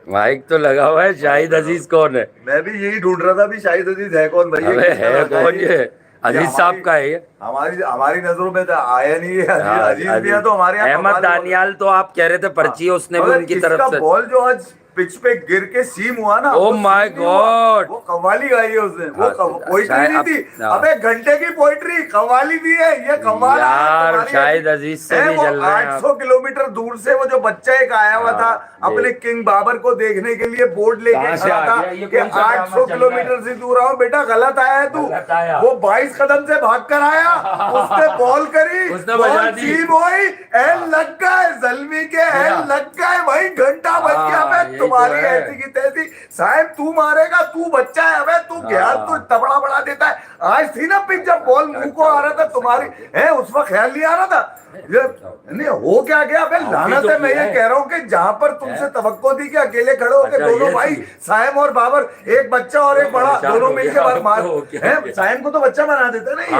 Mic तो लगा हुआ है। शाहिद अजीज कौन है? मैं भी यही ढूंढ रहा था भी शाहिद अजीज है कौन भाई, अबे किसका है लड़का कौन ये? ये अजीज साहब का है ये। हमारी हमारी नजरों में तो आया नहीं है। अजीज हाँ, अजीज भी है अजीज। तो हमारे यहाँ अहमद कमाल दानियाल तो आप कह रहे थे पर्ची है, उसने भी मगर उनकी इसका तरफ से। बॉल जो आज पिच पे गिर के सीम हुआ ना, ओ वो माय सीम नहीं हुआ, गॉड। वो कव्वाली गाई है उसने। वो पोइट्री नहीं थी, हाँ। अबे घंटे की पोइट्री कव्वाली दी है। ये कमाल आया यार तुम्हारी शाहिद अजीज से है। नहीं वो चल रहे हैं आप। 800 किलोमीटर दूर से वो जो बच्चा एक आया हुआ था अपने किंग बाबर को देखने के लिए, बोर्ड लेके कहाँ से खड़ा आ था गया? ये कि कौन सा ड्रामा 800 चल रहा है? किलोमीटर से दूर आओ बेटा, गलत आया है तू। गलत आया। वो 22 कदम से भाग कर आया, उसने बॉल करी, उसने बॉल बजा दी। सीम हुई, एल लग गए जल्मी के, एल लग गए भाई, घंटा बज गया। हाँ, मैं यही तुम्हारी तो है। ऐसी की तैसी, साहब तू मारेगा, तू बच्चा है, अबे तू ज्ञान तू तबड़ा बढ़ा देता है। आज थी ना पिच जब बॉल मुंह को आ रहा था तुम्हारी, है उस वक्त ख्याल नहीं आ रहा था ये नहीं हो क्या गया? अबे लानत है। मैं ये कह रहा हूँ कि जहां पर तुमसे तवक्को थी कि अकेले खड़े होकर दोनों भाई साइम और बाबर, एक बच्चा और एक बड़ा, दोनों मिलकर मार है। साइम को तो बच्चा बना देते ना ये।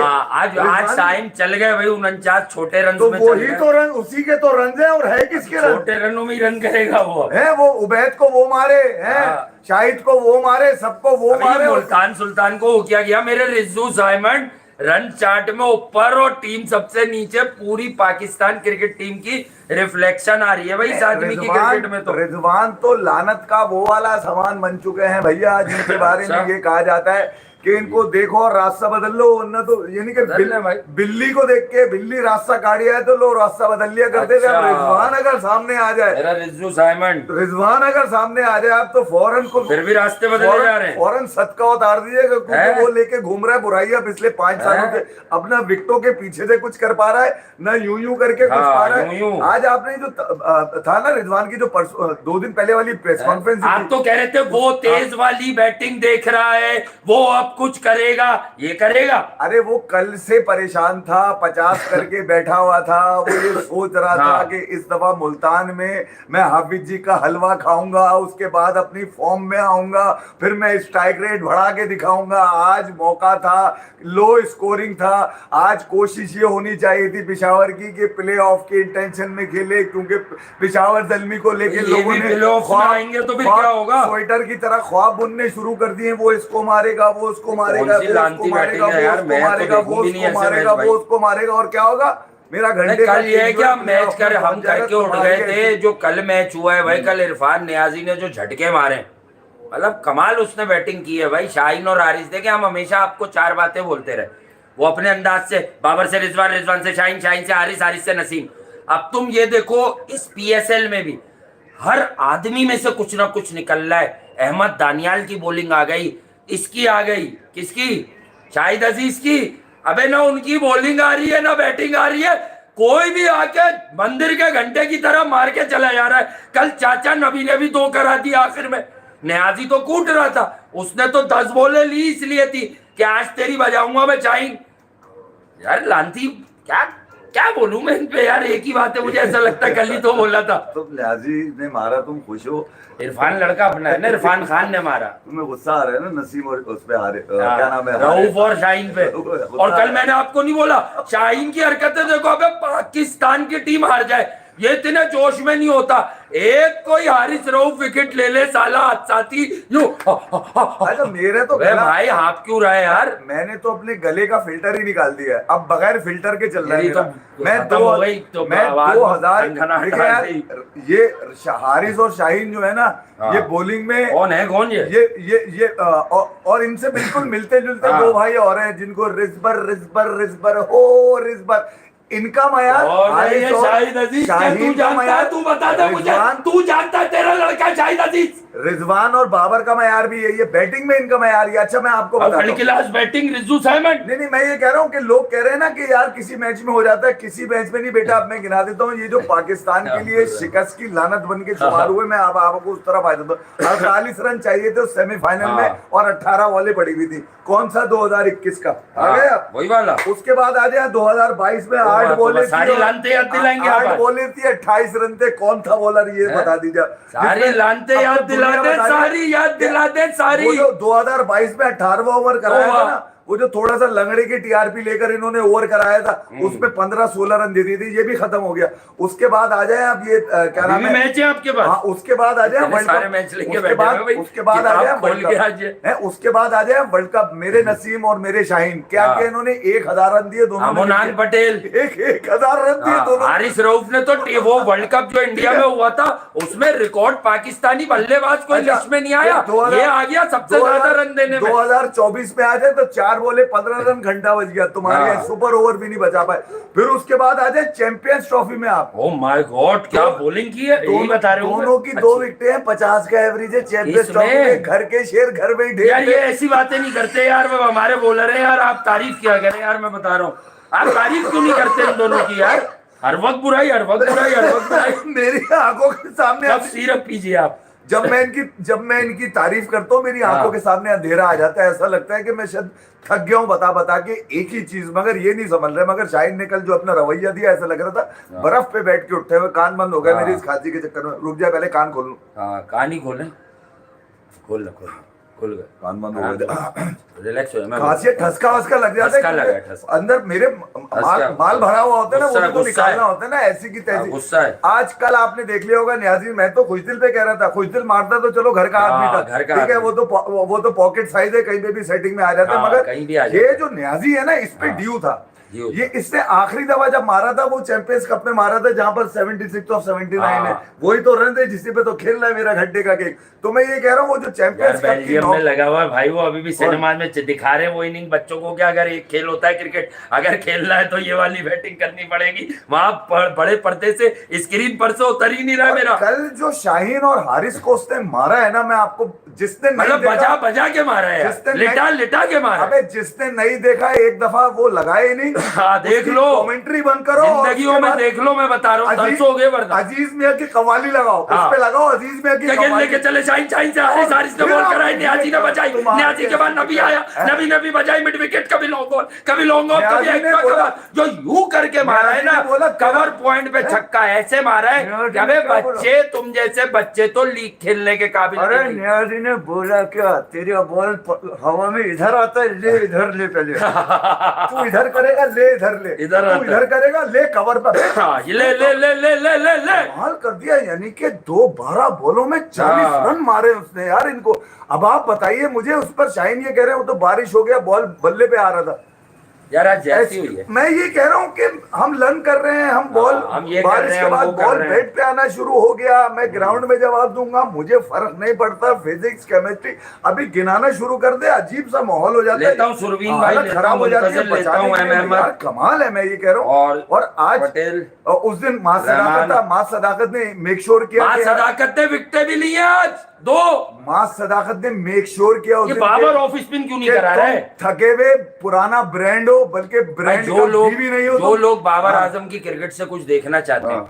आज साइम चल गए भाई 49 छोटे रन तो में। वही तो रन, उसी के तो रन है। और है किसके रन? छोटे रनों में ही रन करेगा वो। है वो उबैद को वो मारे हैं, शाहिद को वो मारे, सबको वो मारे। मुल्तान सुल्तान को क्या किया मेरे रिजू साइमन? रन चार्ट में ऊपर और टीम सबसे नीचे। पूरी पाकिस्तान क्रिकेट टीम की रिफ्लेक्शन आ रही है भाई इस आदमी की क्रिकेट में। तो रिजवान तो लानत का वो वाला सामान बन चुके हैं भैया, जिनके बारे में ये कहा जाता है कि इनको देखो और रास्ता बदल लो, वरना तो यानी कि बिल्ली को देख के बिल्ली रास्ता काटिया है तो लो रास्ता बदल लिया करते थे। रिजवान अगर सामने आ जाए, रिजू साइमन रिजवान अगर सामने आ जाए आप तो फौरन को फिर भी रास्ते बदले जा रहे हैं। फौरन सदका उतार दीजिएगा, क्योंकि वो लेके घूम रहा है बुराइयां पिछले 5 सालों से। अपना विकेटों के पीछे से कुछ कर पा रहा है ना, यूं करके कुछ पा रहा है। आज आपने जो था ना रिजवान की जो 2 दिन पहले वाली प्रेस कॉन्फ्रेंस, आप तो कह रहे थे वो तेज वाली बैटिंग देख रहा है, वो अब कुछ करेगा, ये करेगा। अरे वो कल से परेशान था, 50 करके बैठा हुआ था। वो ये सोच रहा था कि इस दफा मुल्तान में मैं हाफिज जी का हलवा खाऊंगा, उसके बाद अपनी फॉर्म में आऊंगा, फिर मैं स्ट्राइक रेट बढ़ा के दिखाऊंगा। आज मौका था, लो स्कोरिंग था। आज कोशिश ये होनी चाहिए थी पिशावर की कि प्ले ऑफ के इंटेंशन में खेले, क्योंकि पिशावर जलमी को लेके लोगों ने आएंगे तो फिर क्या होगा, स्वेटर की तरह ख्वाब बुनने शुरू कर दिए। वो इसको मारेगा, वो उसको मारेगा, वो उसको मारेगा, वो उसको मारेगा, वो उसको मारेगा, वो उसको मारेगा। और क्या होगा? मेरा घंटे कल ये है कि हम मैच कर हम करके उठ गए थे। जो कल मैच हुआ है भाई, कल इरफान नियाजी ने जो झटके मारे, मतलब कमाल उसने बैटिंग की है भाई। शाहीन और हारिस देखे, हम हमेशा आपको 4 बातें बोलते रहे, वो अपने अंदाज से, बाबर से रिजवान, रिजवान से शाहीन, शाहीन से हारिस, हारिस से नसीम। अब तुम ये देखो इस PSL में भी हर आदमी में से कुछ ना कुछ निकल रहा है। अहमद दानियाल की बॉलिंग आ गई, इसकी आ गई, किसकी? शाहिद अजीज की। अबे ना उनकी बॉलिंग आ रही है ना बैटिंग आ रही है। कोई भी आके मंदिर के घंटे की तरह मार के चला जा रहा है। कल चाचा नबी ने भी 2 करा दी आखिर में। नियाजी तो कूट रहा था, उसने तो 10 बॉलें ली इसलिए थी कि आज तेरी बजाऊंगा मैं चाइन। यार लांती, क्या क्या बोलूं मैं इन पे यार? एक ही बात है, मुझे ऐसा लगता है कल ही तो बोला था। तुम नियाजी ने मारा, तुम खुश हो? इरफान लड़का अपना है ना, इरफान खान ने मारा। तुम्हें गुस्सा आ रहा है ना नसीम और उस पे हारे, क्या नाम है, रऊफ और शाहीन पे। और कल मैंने आपको नहीं बोला शाहीन की हरकतें देखो। अबे पाकिस्तान की टीम हार जाए ये इतने जोश में नहीं होता। एक कोई हारिस रऊफ विकेट ले ले साला साथी यूं। अच्छा मेरे तो भाई हाफ क्यों रहा है यार? मैंने तो अपने गले का फिल्टर ही निकाल दिया है, अब बगैर फिल्टर के चल रहा है। मैं 2000 यार, ये हारिस और शाहीन जो है ना, ये बॉलिंग में कौन है, कौन ये और इनसे बिल्कुल मिलते जुलते 2 भाई और हैं जिनको रिजबर रिजबर रिजबर हो रिजबर, इनका मयार शाहिद अजीज। तू जानता है, तू बता दे मुझे, तू जानता है तेरा लड़का शाहिद अजीज। रिजवान और बाबर का मयार भी यही है, बैटिंग में इनका मयार ही। अच्छा मैं आपको बताता हूं, बैटिंग रिजू साइमन। नहीं मैं ये कह रहा हूँ कि लोग कह रहे हैं ना कि यार किसी मैच में हो जाता है, किसी मैच में नहीं बेटा। अब मैं गिना देता हूँ ये जो पाकिस्तान के लिए शिकस्त की लानत बन के शुमार हुए, मैं आपको उस तरफ आ जाता हूँ। 48 रन चाहिए थे सेमीफाइनल में और 18 बॉलें पड़ी हुई थी। कौन सा 2021 का आ गया वही वाला। उसके बाद आ जाए 2022 में 8 बॉलें सारी लानते याद दिलाएंगे, 8 बॉलें थी, 28 रन थे। कौन था बॉलर ये बता दीजिए। सारी लानते याद दिला दे, सारी याद दिला दे सारी। 2022 में 18वां ओवर कराया था ना, वो जो थोड़ा सा लंगड़े की टीआरपी लेकर इन्होंने ओवर कराया था, उसमें 15-16 रन दे दी थी, ये भी खत्म हो गया। उसके बाद आ जाए अब ये क्या नाम है, मैच है आपके पास? हाँ, उसके बाद आ जाए वर्ल्ड सारे कप, मैच लेके उसके बैठे बाद हो भाई, उसके बाद आ जाए वर्ल्ड है, कप, उसके बाद आ जाए वर्ल्ड कप। मेरे नसीम और मेरे शाहीन क्या किया इन्होंने, 1000 रन दिए दोनों ने, अमोनान पटेल 1000 रन दिए दोनों। हारिस रऊफ ने तो वो वर्ल्ड कप जो इंडिया में हुआ था उसमें रिकॉर्ड पाकिस्तानी बल्लेबाज कोई लिस्ट में नहीं आया, ये आ गया सबसे ज्यादा रन देने में। 2024 में आ जाए तो 4 बॉले 15 रन, घंटा बज गया तुम्हारे, सुपर ओवर भी नहीं बचा पाए। फिर उसके बाद आ जाए चैंपियंस ट्रॉफी में आप, ओह माय गॉड क्या बॉलिंग की है, यही बता रहे हो। दोनों की 2 विकेटें हैं, 50 का एवरेज है चैंपियंस ट्रॉफी में। घर के शेर घर में ही ढेर। यार ये ऐसी बातें नहीं करते यार, वो हमारे बॉलर है यार, आप तारीफ किया करें यार, मैं बता रहा हूँ आप तारीफ क्यों नहीं करते इन दोनों की यार, हर वक्त बुराई हर वक्त बुराई हर वक्त बुराई। मेरी आंखों के सामने अब सिरप पीजिए आप। जब मैं इनकी तारीफ करता हूँ, मेरी आंखों के सामने अंधेरा आ जाता है, ऐसा लगता है कि मैं शायद थक गया हूँ बता बता के एक ही चीज, मगर ये नहीं समझ रहे। मगर शाहीन ने कल जो अपना रवैया दिया, ऐसा लग रहा था बर्फ पे बैठ के उठते हुए। कान बंद हो गया मेरी इस खांसी के चक्कर में। रुक जाए पहले कान खोल लूं। हाँ कान ही खोले, खोल खुल गए, कान बंद हो गए। रिलैक्स हो, खांसी ठसका वसका लग जाता है, अंदर मेरे माल भरा हुआ होता है ना, वो तो निकालना होता है ना, ऐसी की तैसी। गुस्सा है। आजकल आपने देख लिया होगा न्याजी, मैं तो खुश दिल पे कह रहा था, खुश दिल मारता तो चलो घर का आदमी था, ठीक है, वो तो पॉकेट साइज है, कहीं पे भी सेटिंग में आ जाता है। मगर ये जो न्याजी है ना, इस पे ड्यू था। ये इसने आखिरी दफा जब मारा था वो चैंपियंस कप में मारा था, जहां पर 76 ऑफ 79 है, वही तो रन थे जिससे पे तो खेल रहा है मेरा घड्डे का केक। तो मैं ये कह रहा हूँ वो जो चैंपियंस कप बेल्जियम में लगा हुआ है भाई, वो अभी भी सिनेमा में दिखा रहे हैं वो इनिंग बच्चों को, क्या अगर एक खेल होता है क्रिकेट, अगर खेलना है तो ये वाली बैटिंग करनी पड़ेगी। वहां बड़े पर्दे से स्क्रीन पर से उतर ही नहीं रहा मेरा। कल जो शाहीन और हारिस को उसने मारा है ना, मैं आपको जिसने मतलब बजा के मारा है, लिटा के मारा। अबे जिसने नहीं देखा एक दफा वो लगाए नहीं। हाँ देख लो, कमेंट्री बंद करो, जिंदगियों में देख लो, मैं बता रहा हूँ तरसोगे वरना। अजीज मियां की कव्वाली लगाओ, उस पे लगाओ अजीज मियां की कव्वाली। लेके चले शाहीन से हारिस ने बॉल कराई, न्याजी ने बचाई, न्याजी के बाद नबी आया, नबी ने भी बजाई मिड विकेट, कभी लॉन्ग बॉल कभी लॉन्ग ऑफ कभी एक्स्ट्रा कवर, जो यूं करके मारा है ना, कवर पॉइंट पे छक्का ऐसे मारा है। अबे बच्चे, तुम जैसे बच्चे तो लीग खेलने के काबिल। अरे न्याजी ने बोला क्या, तेरा बॉल हवा में इधर आता है, ले इधर ले, पहले तू इधर करेगा ले इधर ले, इधर करेगा ले कवर पर, ले कमाल कर दिया। यानी कि 12 बॉलों में 40 रन मारे उसने यार इनको। अब आप बताइए मुझे, उस पर शाहीन ये कह रहे हैं वो तो बारिश हो गया, बॉल बल्ले पे आ रहा था यार, आज जैसी हुई है। मैं ये कह रहा हूँ कि हम लर्न कर रहे हैं, हम बॉल बारिश के बाद बॉल बैट पे आना शुरू हो गया। मैं ग्राउंड में जवाब दूंगा, मुझे फर्क नहीं पड़ता, फिजिक्स केमिस्ट्री अभी गिनाना शुरू कर दे, अजीब सा माहौल हो जाता है। लेता हूं सुरवीन भाई, खराब हो जाती है, कमाल है। मैं ये कह रहा हूँ, और आज पटेल उस दिन मां सदाकत ने मेक श्योर किया, मां सदाकत ने विकेटें भी ली है आज 2। मां सदाकत ने मेक श्योर किया ये बाबर ऑफ स्पिन क्यों नहीं करा रहा है? थके हुए पुराना ब्रांड हो, बल्कि ब्रांड जो लोग भी नहीं हो, जो लोग बाबर आजम की क्रिकेट से कुछ देखना चाहते हैं,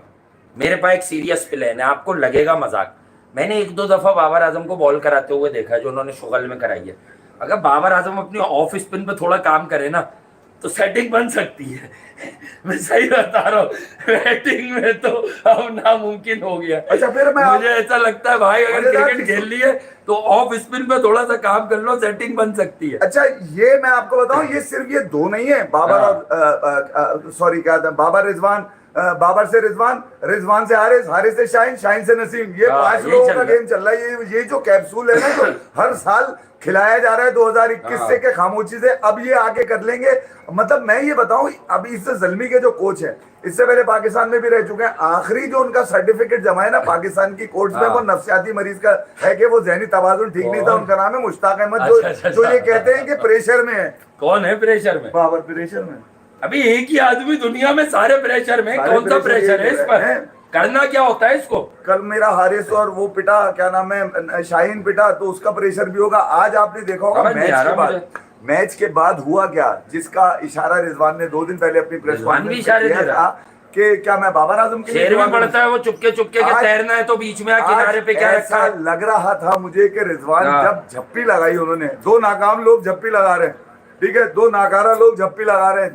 मेरे पास एक सीरियस प्लान है, आपको लगेगा मजाक। मैंने 1-2 दफा बाबर आजम को बॉल कराते हुए देखा है, जो उन्होंने शुगल में कराई है। अगर बाबर आजम अपनी ऑफ स्पिन पे थोड़ा काम करे ना, तो सेटिंग बन सकती है। मैं सही बता रहा हूँ, बैटिंग में तो अब नामुमकिन हो गया। अच्छा, फिर मुझे ऐसा लगता है भाई, अगर क्रिकेट खेल ली है तो ऑफ स्पिन पे थोड़ा सा काम कर लो, सेटिंग बन सकती है। अच्छा, ये मैं आपको बताऊं, ये सिर्फ ये 2 नहीं है, बाबर और सॉरी क्या था, बाबर रिजवान, बाबर से रिजवान, रिजवान से हारिस, हारिस से शाहीन, शाहीन से नसीम, ये 5 लोगों का गेम चल रहा है। ये जो कैप्सूल है ना, जो हर साल खिलाया जा रहा है 2021 से के खामोशी से, अब ये आगे कर लेंगे। मतलब मैं ये बताऊं, अभी इससे जल्मी के जो कोच हैं, इससे पहले पाकिस्तान में भी रह चुके हैं, आखिरी जो उनका सर्टिफिकेट जमा है ना पाकिस्तान की कोर्ट्स में, वो नफ्सियाती मरीज का है कि वो ज़हनी तवाज़ुन ठीक नहीं था। उनका नाम है मुश्ताक अहमद, जो ये कहते हैं कि प्रेशर में है। कौन है प्रेशर में? बाबर प्रेशर में। अभी एक ही आदमी दुनिया में सारे प्रेशर में, कौन सा प्रेशर है इस पर? करना क्या होता है इसको? कल मेरा हारिस और वो पिटा, क्या नाम है, शाहीन पिटा, तो उसका प्रेशर भी होगा। आज आपने देखा होगा मैच के बाद हुआ क्या, जिसका इशारा रिजवान ने 2 दिन पहले अपनी प्रेस कॉन्फ्रेंस में किया था कि क्या मैं बाबर आजम के शेर में पड़ता है वो चुपके के तैरना है तो बीच में किनारे पे क्या रखा है? लग रहा था मुझे कि रिजवान जब झप्पी लगाई उन्होंने, 2 नाकाम लोग झप्पी लगा रहे हैं, ठीक है, 2 नाकारा लोग झप्पी लगा रहे हैं,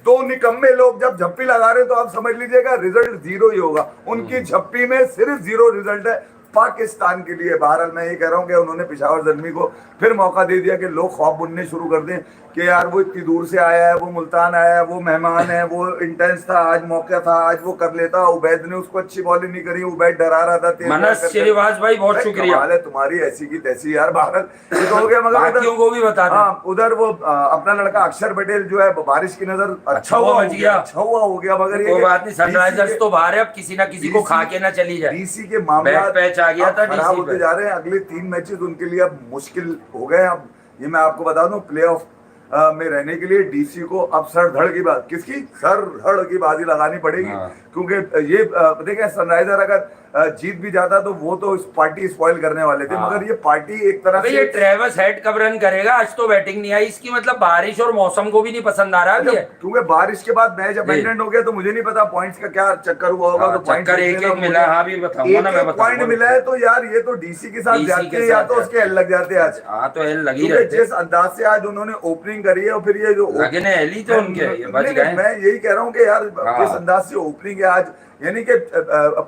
2 निकम्मे लोग जब झप्पी लगा रहे हैं, तो आप समझ लीजिएगा रिजल्ट 0 ही होगा। उनकी झप्पी में सिर्फ 0 रिजल्ट है। पाकिस्तान के लिए। बहरहाल मैं ये कह रहा हूँ कि उन्होंने पेशावर ज़ल्मी को फिर मौका दे दिया कि लोग ख्वाब बुनने शुरू कर दें कि यार वो इतनी दूर से आया है, वो मुल्तान आया है, वो मेहमान है, वो इंटेंस था, आज मौका था, आज वो कर लेता। उबैद ने उसको अच्छी बॉलिंग नहीं करी, उबैद डरा रहा था, तेज मनस करके। श्रीवास भाई बहुत भाई शुक्रिया, कमाल है तुम्हारी, ऐसी की तैसी यार। बहरहाल ये तो हो गया, मगर बाकियों को भी बता दें। हाँ, उधर वो अपना लड़का अक्षर पटेल जो है बारिश की नजर अच्छा हुआ बच गया। अच्छा हुआ हो गया, मगर ये कोई कि बात नहीं, सनराइजर्स तो बाहर है, अब किसी ना किसी को DC खा के ना चली जाए। डीसी के मामला बैट पैच आ गया था खराब DC होते पे। जा रहे हैं। अगले 3 मैचेस उनके लिए अब मुश्किल हो गए। अब ये मैं आपको बता दूं, प्लेऑफ में रहने के लिए डीसी को अब सर धड़ की बात, किसकी सर धड़ की बाजी लगानी पड़ेगी। हाँ। क्योंकि ये देखें, सनराइजर अगर जीत भी जाता तो वो तो इस पार्टी स्पॉइल करने वाले थे, हाँ। मगर ये पार्टी एक तरह अबे से ये ट्रेवस हेड कब रन करेगा? आज तो बैटिंग नहीं आई इसकी, मतलब बारिश और मौसम को भी नहीं पसंद आ रहा अभी ये। क्योंकि बारिश के बाद मैच अबेंडेंट हो गया, तो मुझे नहीं पता पॉइंट्स का क्या चक्कर हुआ होगा। हाँ, तो पॉइंट्स चक्कर एक एक मिला, हाँ भी बताऊंगा ना, मैं पॉइंट बताऊंगा। मिला है तो यार ये तो डीसी के साथ DC जाते के हैं या साथ तो उसके एल लग जाते हैं आज। हाँ तो एल लगी क्योंकि रहते, जिस अंदाज से आज उन्होंने ओपनिंग करी है, और फिर ये जो लगने एल ही तो उनके, ये बच नहीं, गए। मैं यही कह रहा हूँ कि यार हाँ। जिस अंदाज से ओपनिंग है आज, यानी कि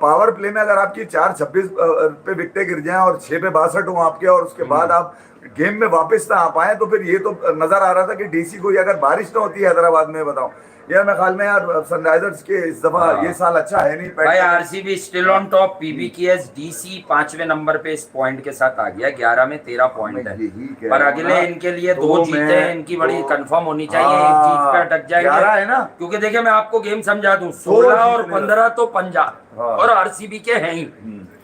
पावर प्ले में अगर आपकी 4-26 पे विकेटें गिर जाएं और 6 पे 62 हो आपके, और उसके बाद आप गेम में वापस ना आ पाए, तो फिर ये तो नजर आ रहा था कि डीसी को, अगर बारिश ना होती है हैदराबाद में, बताओ यार, मैं ख्याल में यार सनराइजर्स के इस दफा हाँ। ये साल अच्छा है नहीं। भाई RCB still on top, PBKS DC 5वें नंबर पे इस पॉइंट के साथ आ गया, 11 में 13 पॉइंट है। यही कह पर रहा हूं अगले ना, इनके लिए तो 2 जीते मैं- इनकी बड़ी तो- कंफर्म होनी चाहिए, एक हाँ, जीत पे अटक 11 जाएंगे। है ना। क्योंकि देखिए मैं आपको गेम समझा दूं, 16 और जीतने 15 तो पंजाब हाँ। और आरसीबी के हैं ही,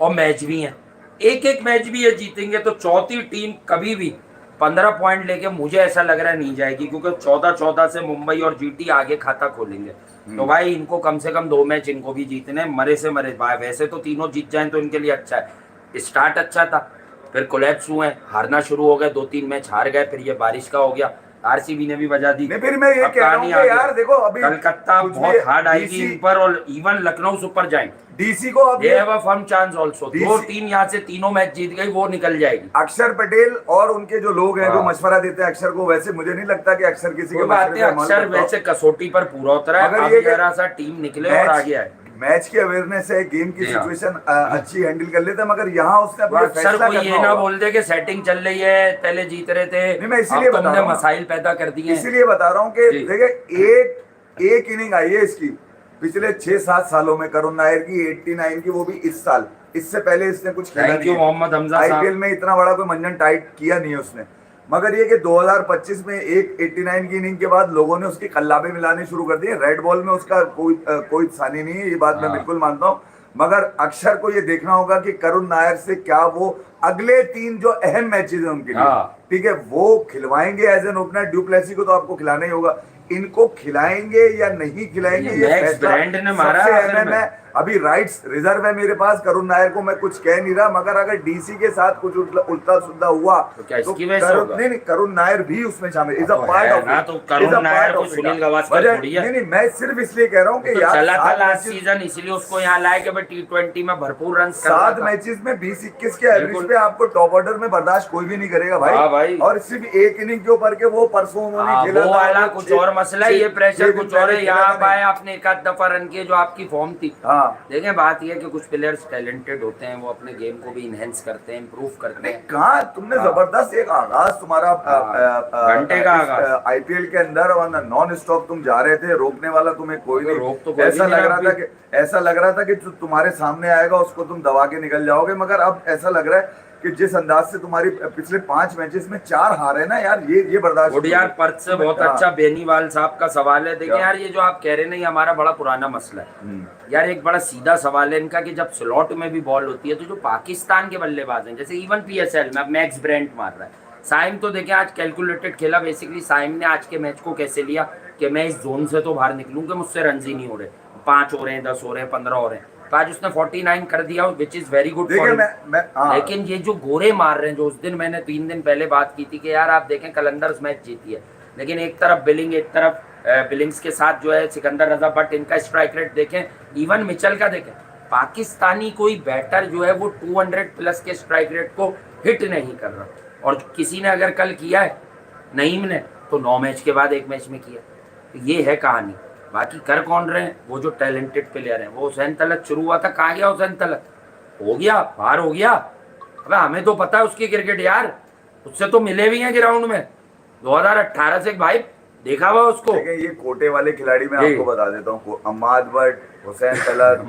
और मैच भी हैं, एक एक मैच भी ये जीतेंगे, तो चौथी टीम कभी भी 15 पॉइंट लेके मुझे ऐसा लग रहा है नहीं जाएगी, क्योंकि 14-14 से मुंबई और जीटी आगे खाता खोलेंगे। तो भाई इनको कम से कम 2 मैच इनको भी जीतने, मरे से मरे। भाई वैसे तो तीनों जीत जाएं तो इनके लिए अच्छा है। स्टार्ट अच्छा था, फिर कोलैप्स हुए, हारना शुरू हो गए, 2-3 मैच हार गए, फिर ये बारिश का हो गया, आरसीबी ने भी बजा दी। नहीं, फिर मैं ये अब कह रहा हूं कहानी कि आगे। यार देखो, अभी कलकत्ता कुछ बहुत भी हार्ड आएगी DC इन पर, और इवन लखनऊ सुपर जाएंगे, डीसी को अब they have a firm chance also. DC 2-3 यहाँ से तीनों मैच जीत गई, वो निकल जाएगी। अक्षर पटेल और उनके जो लोग हैं, जो हाँ। मशवरा देते हैं अक्षर को, वैसे मुझे नहीं लगता कि अक्षर किसी के कोई बात मशवरे नहीं, पे अमल अक्षर करता हो। वैसे कसौटी पर पूरा उतरा है, मगर अब ये कि जरा सा टीम निकले और आगे आए। मैच की अवेयरनेस है, गेम की जी हाँ। सिचुएशन अच्छी हैंडल कर लेते हैं, मगर यहाँ उसने अपना अक्सर फैसला कोई ये करना ना होगा। बोल दे कि सेटिंग चल रही है, पहले जीत रहे थे, नहीं, मैं इसीलिए अब बता तुमने रहा हूँ। मसाइल पैदा कर दिए हैं। इसीलिए बता रहा हूँ कि जी। देखिए एक इनिंग आई है इसकी पिछले 6-7 सालों में, करुण नायर की 89 की, वो भी इस साल। इससे पहले इसने कुछ खेला थैंक नहीं यू है। मोहम्मद हमजा साहब। आईपीएल में इतना बड़ा कोई मंजन टाइट किया नहीं है उसने, मगर ये कि 2025 में एक 89 की इनिंग के बाद लोगों ने उसकी कल्लाबे मिलाने शुरू कर दिए। रेड बॉल में उसका कोई सानी नहीं है, ये बात मैं हाँ। बिल्कुल मानता हूँ, मगर अक्षर को ये देखना होगा कि करुण नायर से क्या वो अगले 3 जो अहम मैचेस हैं उनके लिए, हाँ। ठीक है, वो खिलवाएंगे एज एन ओपनर। ड्यूप्लेसी को तो आपको खिलाना ही होगा, इनको खिलाएंगे या नहीं खिलाएंगे ये ये मैक्स फैसला ब्रांड ने मारा सबसे आखिर अहम में। है। अभी राइट्स रिजर्व है मेरे पास, करुण नायर को मैं कुछ कह नहीं रहा, मगर अगर डीसी के साथ कुछ उल्टा सुल्टा हुआ तो क्या इसकी वजह से होगा? नहीं, करुण नायर भी उसमें शामिल इज अ तो पार्ट है ऑफ ना, तो करुण नायर को सुनील गावस्कर थोड़ी है। नहीं, मैं सिर्फ इसलिए कह रहा हूँ कि तो यार चला था 7 लास्ट मैचेस सीजन, इसलिए उसको यहाँ लाए कि भाई T20 में भरपूर रन 7 मैचेस में 20-21 के एवरेज बिल्कुल। पे आपको टॉप ऑर्डर में बर्दाश्त कोई भी नहीं करेगा हाँ भाई। भाई। और सिर्फ एक इनिंग के ऊपर के वो परसों उन्होंने हाँ, खेला वो था, वाला वो कुछ 6 और मसला है, ये प्रेशर दिन कुछ और पहले है। खेला यहाँ था पाए आपने एक आध दफा रन किए, जो आपकी फॉर्म थी। हाँ, देखें बात यह है कि कुछ प्लेयर्स टैलेंटेड होते हैं, वो अपने गेम को भी इनहेंस करते हैं, इम्प्रूव करते हैं। कहा तुमने हाँ। जबरदस्त एक आगाज तुम्हारा हाँ, घंटे का आगाज। आईपीएल के अंदर नॉन स्टॉप तुम जा रहे थे, रोकने वाला तुम्हें कोई नहीं। रोक तो कोई ऐसा भी नहीं लग रहा रहा था कि जो तुम्हारे सामने आएगा उसको तुम दबा के निकल जाओगे, मगर अब ऐसा लग रहा है कि जिस अंदाज से तुम्हारी पिछले 5 मैचेस में 4 हार है ना यार, ये बर्दाश्त गुड यार, पर्थ से बहुत हाँ। अच्छा बेनीवाल साहब का सवाल है। देखिए क्या? यार, ये जो आप कह रहे हैं ना, ये हमारा बड़ा पुराना मसला है यार। एक बड़ा सीधा सवाल है इनका कि जब स्लॉट में भी बॉल होती है, तो जो पाकिस्तान के बल्लेबाज हैं, जैसे इवन पीएसएल में अब मैक्स ब्रेंट मार रहा है, साइम तो देखें आज कैलकुलेटेड खेला। बेसिकली साइम ने आज के मैच को कैसे लिया कि मैं इस जोन से तो बाहर निकलूंगा, मुझसे रन ही नहीं हो रहे, 5 हो रहे हैं, 10 हो रहे हैं, 15 हो रहे हैं, तो आज उसने 49 कर दिया, which is very good for him. हाँ। लेकिन ये जो गोरे मार रहे हैं, जो उस दिन मैंने 3 दिन पहले बात की थी कि यार आप देखें कलंदर्स मैच जीती है, लेकिन एक तरफ बिलिंग, एक तरफ बिलिंग्स के साथ जो है सिकंदर रजा भट्ट, इनका स्ट्राइक रेट देखें, इवन मिचल का देखें। पाकिस्तानी कोई बैटर जो है वो 200 प्लस के स्ट्राइक रेट को हिट नहीं कर रहा, और किसी ने अगर कल किया है नईम ने, तो 9 मैच के बाद 1 मैच में किया। तो ये है कहानी। बाकी कर कौन रहे हैं? वो जो टैलेंटेड प्लेयर हैं। वो हुसैन तलत शुरू हुआ था, कहाँ गया हुसैन तलत? हो गया, बाहर हो गया। अबे हमें तो पता है उसकी क्रिकेट यार, उससे तो मिले भी हैं ग्राउंड में 2018 से भाई, देखा हुआ उसको। देखिए ये कोटे वाले खिलाड़ी मैं जी। आपको बता देता हूँ, अम्माद भट्ट, हुसैन तलत,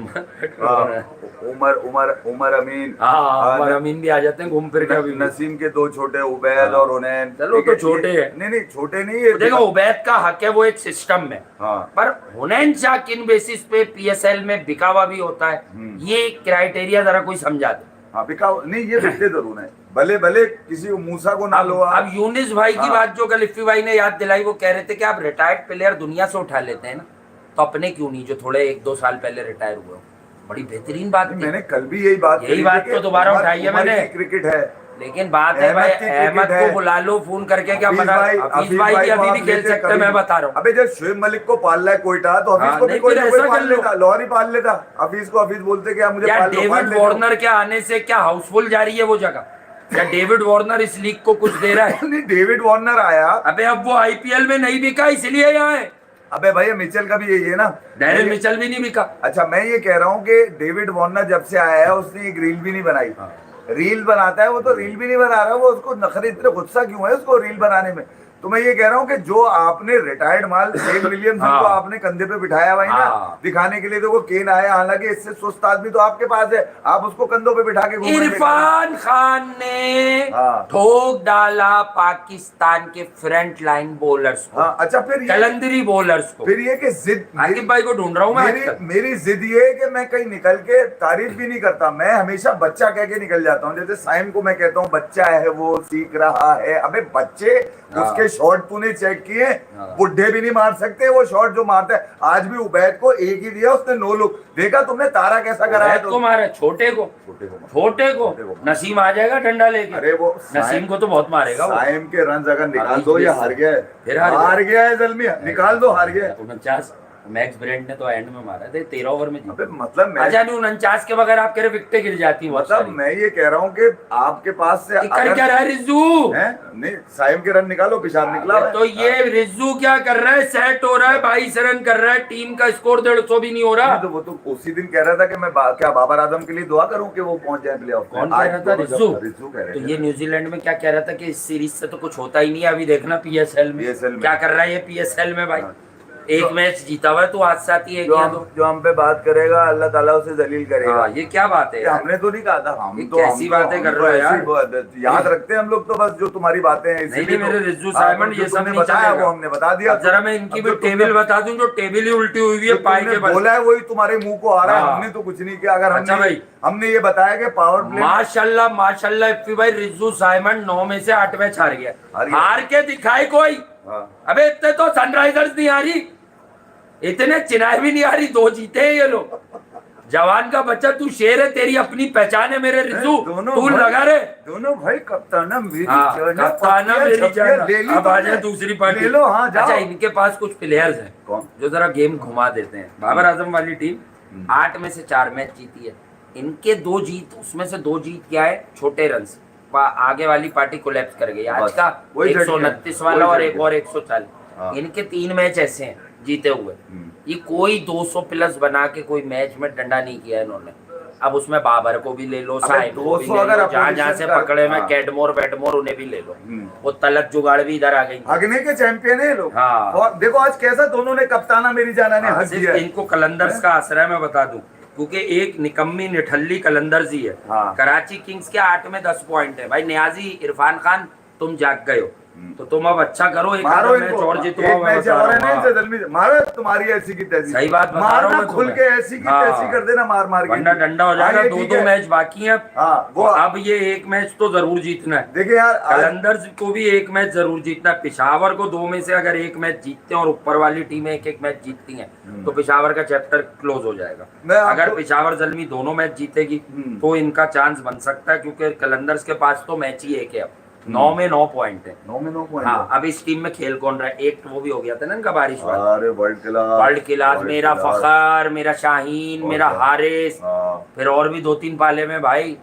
उमर उमर उमर अमीन, हाँ, उमर अमीन भी आ जाते हैं घूम फिर के अभी भी। नसीम के दो छोटे उबैद और हुनैन। चलो ठीक है, तो छोटे ये- हैं। नहीं नहीं छोटे नहीं है। देखो उबैद का हक है, वो एक सिस्टम में, हाँ पर हुनैन शाह किन बेसिस पे पीएसएल में बिका हुआ भी होता है, ये क्राइटेरिया जरा कोई समझा दे। हाँ बिकाऊ नहीं, ये बिकते जरूर है, भले भले किसी को मूसा को ना लो आप। अब यूनिस भाई की हाँ। बात जो कल इफ्फी भाई ने याद दिलाई, वो कह रहे थे कि आप रिटायर्ड प्लेयर दुनिया से उठा लेते हैं ना, तो अपने क्यों नहीं जो थोड़े 1-2 साल पहले रिटायर हुए हो। बड़ी बेहतरीन बात थी। मैंने कल भी यही बात यही करी थी बात कि तो दोबारा उमर- उठाई है उमर मैंने। की क्रिकेट है। लेकिन बात है अहमद भाई, की क्रिकेट अहमद है। को बुला लो फोन करके, क्या हफीज पता भाई- हफीज भाई भी को अभी आप भी खेल लेते सकते हैं, कभी- मैं बता रहा हूँ। अबे जब शुएब मलिक को पाल रहा है कोयटा, तो हफीज हाँ, को भी नहीं, कोई फिर ना कोई ऐसा पाल कर लो। लेता, लाहौर ही पाल लेता। हफीज को हफीज बोलते क्या मुझे यार पाल लो, पाल डेविड लेता। वार्नर के आने से क्या हाउसफुल जा रही है वो जगह? क्या डेविड वार्नर इस लीग को कुछ दे रहा है? नहीं डेविड वार्नर आया। अबे अब वो आईपीएल में नहीं बिका, इसलिए यहाँ है। अबे भैया मिचेल का भी यही है ना। डैरेन मिचेल भी नहीं बिका। अच्छा मैं ये कह रहा हूँ कि डेविड वार्नर जब से आया है उसने एक रील भी नहीं बनाई। रील बनाता है वो, तो रील भी नहीं बना रहा, वो उसको नखरे इतने गुस्सा क्यों है उसको रील बनाने में? तो मैं ये कह रहा हूँ कि जो आपने रिटायर्ड माल केन विलियमसन हाँ। को आपने कंधे पे बिठाया भाई ना, हाँ। दिखाने के लिए, तो वो केन आया, हालांकि इससे सुस्त आदमी तो आपके पास है, आप उसको कंधों पे बिठा के घूमेंगे। इरफान खान ने हाँ। ठोक डाला पाकिस्तान के फ्रंट लाइन बॉलर्स को, हाँ अच्छा फिर कलंदरी बॉलर्स को। फिर ये कि जिद आकिब भाई को ढूंढ रहा हूँ मैं आजकल। मेरी जिद ये है कि मैं कहीं निकल के तारीफ भी नहीं करता, मैं हमेशा बच्चा कह के निकल जाता हूँ। जैसे साइम को मैं कहता हूँ बच्चा है, वो सीख रहा है। अबे बच्चे, हाँ। उसके शॉट तूने चेक किए, हाँ। बुढ़े भी नहीं मार सकते वो शॉट जो मारता है। आज भी उबैद को एक ही दिया उसने, नो लुक। देखा तुमने तारा कैसा कराया? उबैद को मारा, छोटे को, छोटे को मारा। छोटे को। छोटे को। नसीम आ जाएगा डंडा लेके। अरे वो नसीम को तो बहुत मारेगा वो। साइम के रन अगर निकाल अभी दो, ये बीस- हार गया है, फिर हार गया। हार गया है जल्मी, निकाल दो, हार गया है। 49 मैक्स ब्रेंट ने तो एंड में मारा था, 13 ओवर में अबे जीता। मतलब मैं अच्छा नहीं, 49 के बगैर आप कह रहे विकेटें गिर जाती हैं बहुत मतलब सारी। मैं ये कह रहा हूँ कि आपके पास से ये कर क्या रहा है रिज्जू? हैं? नहीं साइम के रन निकालो, पेशाब निकला है। तो ये रिज्जू क्या कर रहा है? सेट हो रहा है, 22 रन कर रहा है, टीम का स्कोर 150 भी नहीं हो रहा। नहीं, तो वो तो उसी दिन कह रहा था कि मैं क्या बाबर आजम के लिए दुआ करूं कि वो पहुंच जाए प्लेऑफ में। कौन कह आज रहा था? दोनों रिज्जू। रिज्जू कह रहे तो थे। ये न्यूजीलैंड में क्या कह रहा था कि इस सीरीज से तो कुछ होता ही नहीं है, अभी देखना पीएसएल में PSL में। क्या कर रहा है ये पीएसएल में भाई। हाँ। एक मैच जीता हुआ है, तो आज साथ ही एक जो या हम दो। जो हम पे बात करेगा अल्लाह ताला उसे जलील करेगा। हाँ, ये क्या बात है ये यार? हमने तो नहीं कहा था, हम ये तो कैसी बातें कर रहे हो यार? याद रखते हैं हम लोग तो बस जो तुम्हारी बातें हैं, नहीं इसीलिए मेरे तो- रिज्जू हाँ, साइमन जो ये सब तुमने नहीं बताया चलेगा। वो हमने बता दिया। अब जरा मैं इनकी अब भी जो तुमने- टेबल बता दूं, जो टेबल ही उल्टी हुई हुई है जो पाई तुमने के बल। बोला है वही तुम्हारे मुंह को आ रहा है, हाँ। हमने तो कुछ नहीं किया। अगर अच्छा भाई। हमने ये बताया कि पावर प्ले माशाल्लाह माशाल्लाह इफ्फी भाई, रिज्जू साइमन 9 में से 8 मैच हार गया। हार गया। हार के दिखाए कोई। हाँ। अबे इतने तो सनराइजर्स नहीं आ रही, इतने चेन्नई भी नहीं आ रही, 2 जीते हैं ये लोग। जवान का बच्चा, तू शेर है, तेरी अपनी पहचान है मेरे रिज्जू, दोनों तू भाई- लगा रे। दोनों भाई कप्ताना मेरी हाँ, जान, कप्ताना पत्तियां मेरी छपियां जान। ले ली अब आ तुमने। जाए दूसरी पार्टी। ले लो, हाँ जाओ। अच्छा इनके पास कुछ प्लेयर्स हैं कौन? जो जरा गेम घुमा देते हैं। बाबर आजम वाली टीम 8 में से 4 मैच जीती है, इनके 2 जीत, उसमें से 2 जीत क्या है, छोटे रन से। आगे वाली पार्टी कोलैप्स कर गई। आज बस, का वही झटके। 129 वाला और वही एक झटके। और 140। हाँ। इनके 3 मैच ऐसे हैं जीते हुए, ये कोई 200 प्लस बना के कोई मैच में डंडा नहीं किया इन्होंने। अब उसमें बाबर को भी ले लो, अबे साइम को भी 200 ले अगर लो, जहाँ जहाँ से opposition का- पकड़े में हाँ। कैडमोर बैटमोर उन्हें भी ले लो। वो तलत जुगाड़ भी इधर आ गई। हगने के चैंपियन है ये लोग। हाँ। और देखो आज कैसा दोनों ने कप्ताना मेरी जाना ने हक सिर्फ दिया है। इनको कलंदर्स का असर है, मैं बता दूं, क्योंकि एक निकम्मी निठल्ली कलंदर्स ही है। हाँ। कराची किंग्स के 8 में 10 पॉइंट है भाई। नियाजी, इरफान खान, तुम जाग गए हो, तो तुम अब अच्छा करो, एक मारो आधा मैच इनको, और जीतो। एक मैं मैच बता और रहा है हूँ, ना हाँ। इनसे जल्दी मारो, तुम्हारी ऐसी की तैसी। सही बात बता रहा हूँ मारना मैं खुल तुम्हें। के ऐसी की हाँ। तैसी कर देना, मार मार के। वरना डंडा हो जाएगा। हाँ, ये 2 ठीक 2 है। मैच बाकी हैं। हाँ, वो अब ये एक मैच तो जरूर जीतना है। देखिए यार कलंदर्स को भी एक मैच जरूर जीतना है। पेशावर को 2 में से अगर एक मैच जीतते हैं और ऊपर वाली टीमें एक एक मैच जीतती हैं, तो पेशावर का चैप्टर क्लोज हो जाएगा। मैं आपको- अगर पेशावर जल्मी दोनों मैच जीतेगी तो इनका चांस बन सकता है, क्योंकि कलंदर्स के पास तो मैच ही एक है। अब 9 में 9 पॉइंट है। 9 में 9 पॉइंट। हाँ, अब इस टीम में खेल कौन रहा है? एक तो वो भी हो गया था ना इनका बारिश वाला। अरे वर्ल्ड क्लास, वर्ल्ड क्लास, मेरा फखर, मेरा शाहीन, मेरा हारिस, हाँ। फिर और भी 2-3 पाले में भाई।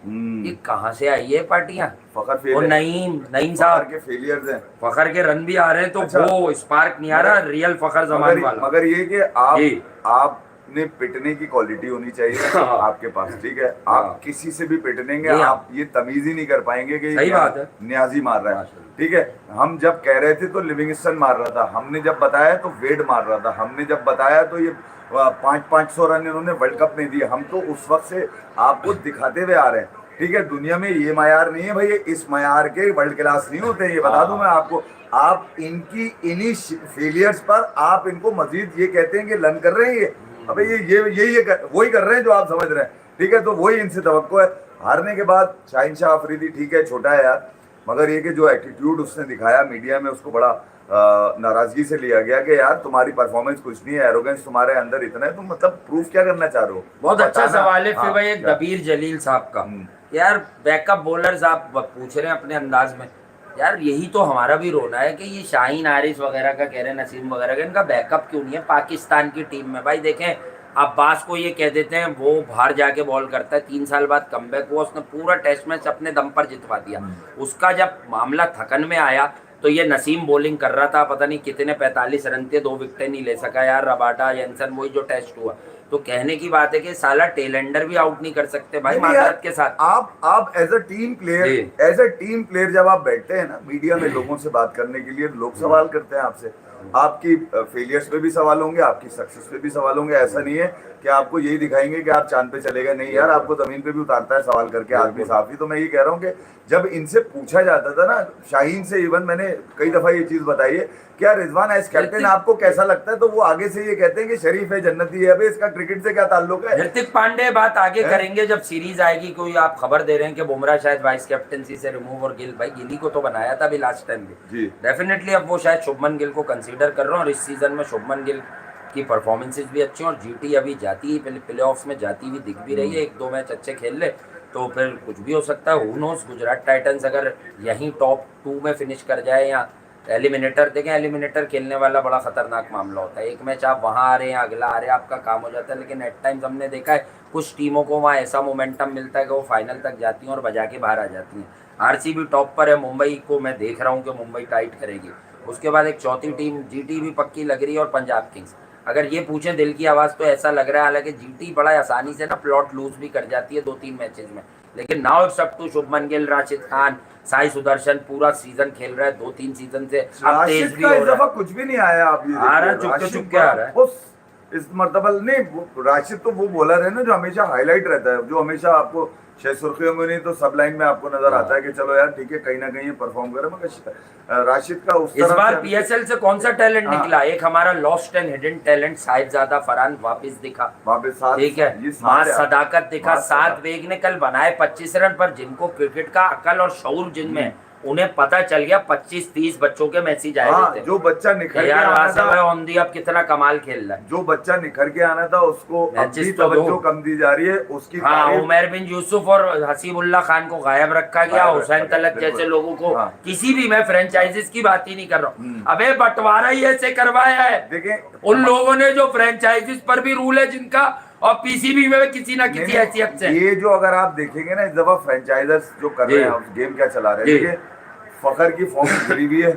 ये कहाँ से आई है पार्टियां? फखर और फेल है। नईम फखर साहब, के फेलियर्स हैं। फखर के रन भी आ रहे हैं, तो अच्छा। वो स्पार्क नहीं आ रहा, रियल फखर जमान वाला। मगर ये कि जी। आप अपने पिटने की क्वालिटी होनी चाहिए हाँ। आपके पास, ठीक है। हाँ। आप किसी से भी पिटनेंगे, नहीं, आप ये तमीज ही नहीं कर पाएंगे कि सही क्या बात है। न्याजी मार रहा है, माशाल्लाह। ठीक है। हम जब कह रहे थे तो लिविंगस्टन मार रहा था, हमने जब बताया तो वेड मार रहा था, हमने जब बताया तो ये 500 रन इन्होंने वर्ल्ड कप में दिए। हम तो उस वक्त से आपको दिखाते हुए आ रहे हैं, ठीक है। दुनिया में ये मयार नहीं है भाई, ये इस मयार के वर्ल्ड क्लास नहीं होते, ये बता दूं मैं आपको। आप इनकी इन्हीं फेलियर्स पर आप इनको मजीद ये कहते हैं कि लन कर रहे हैं ये, अबे वही कर रहे हैं जो आप समझ रहे हैं, ठीक है। तो वही इनसे तवक्को है। हारने के बाद शाहीन शाह अफरीदी ठीक है, छोटा है यार, मगर ये कि जो एटीट्यूड उसने दिखाया मीडिया में, उसको बड़ा नाराजगी से लिया गया कि यार तुम्हारी परफॉर्मेंस कुछ नहीं है, एरोगेंस तुम्हारे अंदर इतना है, तुम मतलब प्रूफ क्या करना चाह रहे हो? बहुत अच्छा बताना। सवाल है फिर हाँ, भाई एक क्या? दबीर जलील साहब का। यार बैकअप बॉलर्स आप पूछ रहे हैं अपने अंदाज में, यार यही तो हमारा भी रोना है कि ये शाहीन हारिस वगैरह का कह रहे हैं, नसीम वगैरह का, इनका बैकअप क्यों नहीं है पाकिस्तान की टीम में? भाई देखें, अब्बास को ये कह देते हैं वो बाहर जाके बॉल करता है, 3 साल बाद कमबैक हुआ, उसने पूरा टेस्ट मैच अपने दम पर जितवा दिया। उसका जब मामला थकन में आया तो ये नसीम बॉलिंग कर रहा था, पता नहीं कितने 45 रन थे, 2 विकेटें नहीं ले सका यार, रबाडा जेंसन वही जो टेस्ट हुआ। तो कहने की बात है कि साला टेलेंडर भी आउट नहीं कर सकते भाई माजरत के साथ। आप एज अ टीम प्लेयर जब आप बैठते हैं ना मीडिया में लोगों से बात करने के लिए, लोग सवाल करते हैं आपसे, आपकी फेलियर्स पे भी सवाल होंगे, आपकी सक्सेस पे भी सवाल होंगे। ऐसा नहीं है कि आपको यही दिखाएंगे कि आप चांद पे चले गए, नहीं यार, आपको जमीन पे भी उतारता है सवाल करके आदमी साहब ही। तो मैं ये कह रहा हूँ कि जब इनसे पूछा जाता था ना, शाहीन से इवन मैंने कई दफा ये चीज बताई है, क्या रिजवान एज कैप्टन आपको कैसा लगता है, तो वो आगे से ये कहते हैं कि शरीफ है, जन्नती है। अबे इसका क्रिकेट से क्या ताल्लुक है? हार्दिक पांडे बात आगे करेंगे जब सीरीज आएगी। कोई आप खबर दे रहे हैं कि बुमराह शायद वाइस कैप्टनसी से रिमूव, और गिल, भाई गिली को तो बनाया था अभी लास्ट टाइम भी, डेफिनेटली अब वो शायद शुभमन गिल को कंसीडर कर रहे हैं। और इस सीजन में शुभमन गिल की परफॉर्मेंसेज भी अच्छी हैं, और जीटी अभी जाती है प्ले ऑफ्स में, जाती हुई दिख भी रही है। 1-2 मैच अच्छे खेल ले तो फिर कुछ भी हो सकता है। हू नोस, गुजरात टाइटंस अगर यहीं टॉप 2 में फिनिश कर जाए, या एलिमिनेटर देखें, एलिमिनेटर खेलने वाला बड़ा खतरनाक मामला होता है। एक मैच आप वहाँ आ रहे हैं, अगला आ रहे हैं, आपका काम हो जाता है। लेकिन एट टाइम्स हमने देखा है कुछ टीमों को वहाँ ऐसा मोमेंटम मिलता है कि वो फाइनल तक जाती हैं और बजा के बाहर आ जाती हैं। आरसीबी टॉप पर है, मुंबई को मैं देख रहा हूँ कि मुंबई टाइट करेगी। उसके बाद एक चौथी टीम जीटी भी पक्की लग रही है, और पंजाब किंग्स। अगर ये पूछें दिल की आवाज़ तो ऐसा लग रहा है, हालांकि जीटी बड़ा आसानी से ना प्लॉट लूज भी कर जाती है 2-3 मैचेस में, लेकिन now it's up to Shubman Gill, Rashid Khan, Sai Sudharsan पूरा सीजन खेल रहा है 2-3 सीजन से। अब तेज भी हो इस रहा दफा है, कुछ भी नहीं आया। आप ये आ रहा है, देखिए, चुपके आ रहा है। इस मर्तबा नहीं, राशिद तो वो बॉलर है ना जो हमेशा हाईलाइट रहता है, जो हमेशा आपको शायद सुर्खियों में नहीं तो सब लाइन में आपको नजर आता है कि चलो यार ठीक है, कहीं ना कहीं परफॉर्म करे। मगर राशिद का उस इस तरह बार से पीएसएल से कौन सा टैलेंट हाँ। निकला? एक हमारा lost and hidden talent Sahibzada Farhan वापस दिखा, वापस साथ, ठीक है, ये साथ मां है। सदाकत दिखा, मां सात सदाकत। वेग ने कल बनाए 25 रन, पर जिनको क्रिकेट का अकल और शऊर जिनमें है, उन्हें पता चल गया 25-30 बच्चों के मैसेज आए हाँ, थे। जो बच्चा निखर के यार आना वासिफ था, ऑन दी अब कितना कमाल खेल रहा है। जो बच्चा निखर के आना था उसको अब मैचेस भी तो तवज्जो दो। कम दी जा रही है। उसकी हाँ, तारीफ- उमर बिन यूसुफ और हसीबुल्ला खान को गायब रखा गया, गायब हुसैन रखा गया, तलत जैसे बिल्कुल। लोगों को हाँ। किसी भी, मैं फ्रेंचाइजीज की बात ही नहीं कर रहा हूँ, अबे बंटवारा ही ऐसे करवाया है। देखें उन लोगों ने जो फ्रेंचाइजीज पर भी रूल है जिनका, और पीसीबी में किसी ना किसी हैसियत से। ये जो अगर आप देखेंगे ना, इस दफा फ्रेंचाइजर्स जो कर रहे हैं, गेम क्या चला रहे हैं, देखिए फखर की फॉर्म गिरी हुई है,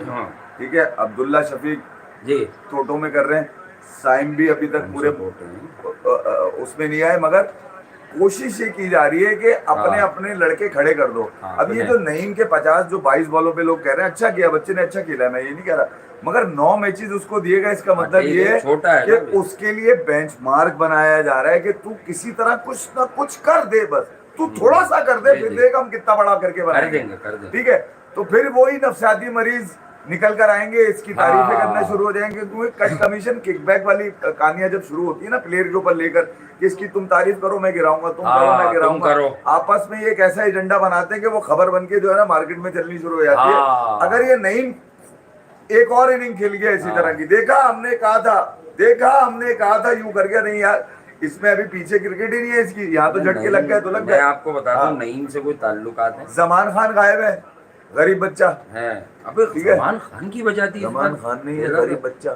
ठीक है, अब्दुल्ला शफीक जी टोटो में कर रहे हैं, साइम भी अभी तक पूरे उसमें नहीं आए, मगर कोशिश ये की जा रही है कि अपने अपने लड़के खड़े कर दो। अब ये जो नईम के 50 जो 22 बॉलों पे लोग कह रहे हैं अच्छा किया, बच्चे ने अच्छा खेला, मैं ये नहीं कह रहा, मगर 9 मैचेस उसको दिए गए, इसका मतलब ये है कि उसके लिए बेंचमार्क बनाया जा रहा है कि तू किसी तरह कुछ ना कुछ कर दे, बस तू थोड़ा सा कर दे, फिर देख हम कितना बड़ा करके बनाएंगे, ठीक है। तो फिर वही नफसियाती मरीज निकल कर आएंगे, इसकी तारीफें करना शुरू हो जाएंगे, क्योंकि कट कमीशन किकबैक वाली कहानियां जब शुरू होती है ना प्लेयर के ऊपर लेकर कि इसकी तुम तारीफ करो मैं गिराऊंगा, तुम करो मैं गिराऊंगा, आपस में ये एक ऐसा एजेंडा बनाते हैं कि वो खबर बन के जो है ना मार्केट में चलनी शुरू हो जाती है। अगर ये नईम एक और इनिंग खेल गया इसी तरह की, देखा हमने कहा था यूं कर गया, नहीं यार इसमें अभी पीछे क्रिकेट ही नहीं है इसकी, यहाँ तो झटके लग गए तो लग गए। मैं आपको बता दूं नईम से कोई ताल्लुकात है? जमान खान गायब है, गरीब बच्चा है। अबे जमान खान की वजह थी, जमान खान नहीं है, गरीब बच्चा।